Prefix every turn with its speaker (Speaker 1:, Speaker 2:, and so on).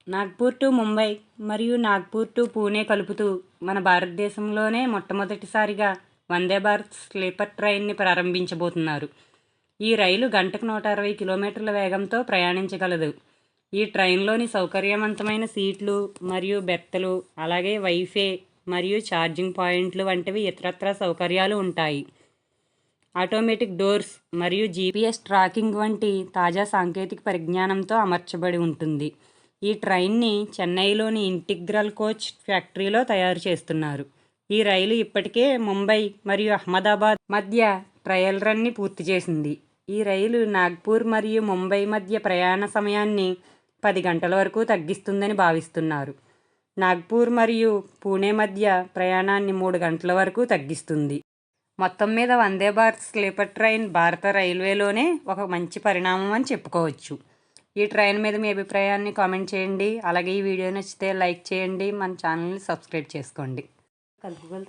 Speaker 1: Nagpur to Mumbai మరియు Nagpur to Pune కలుపుతూ మన భారతదేశంలోనే మొట్టమొదటిసారిగా వందే భారత్ స్లీపర్ ట్రైన్ని ప్రారంభించబోతున్నారు. ఈ రైలు గంటకు 160 కిలోమీటర్ల వేగంతో ప్రయాణించగలదు. ఈ ట్రైన్లోని సౌకర్యవంతమైన సీట్లు మరియు బెర్తులు, అలాగే వైఫై మరియు ఛార్జింగ్ పాయింట్లు వంటివి ఇతరత్రా సౌకర్యాలు ఉంటాయి. ఆటోమేటిక్ డోర్స్ మరియు జీపీఎస్ ట్రాకింగ్ వంటి తాజా సాంకేతిక పరిజ్ఞానంతో అమర్చబడి ఉంటుంది. ఈ ట్రైన్ని చెన్నైలోని ఇంటిగ్రల్ కోచ్ ఫ్యాక్టరీలో తయారు చేస్తున్నారు. ఈ రైలు ఇప్పటికే ముంబై మరియు అహ్మదాబాద్ మధ్య ట్రయల్ రన్ని పూర్తి చేసింది. ఈ రైలు నాగ్పూర్ మరియు ముంబై మధ్య ప్రయాణ సమయాన్ని 10 గంటల వరకు తగ్గిస్తుందని భావిస్తున్నారు. నాగ్పూర్ మరియు పూణే మధ్య ప్రయాణాన్ని 3 గంటల వరకు తగ్గిస్తుంది. మొత్తం మీద వందే భారత్ స్లీపర్ ట్రైన్ భారత రైల్వేలోనే ఒక మంచి పరిణామం అని చెప్పుకోవచ్చు. ఈ ట్రైన్ మీద మీ అభిప్రాయాన్ని కామెంట్ చేయండి. అలాగే ఈ వీడియో నచ్చితే లైక్ చేయండి. మన ఛానల్ని సబ్స్క్రైబ్ చేసుకోండి.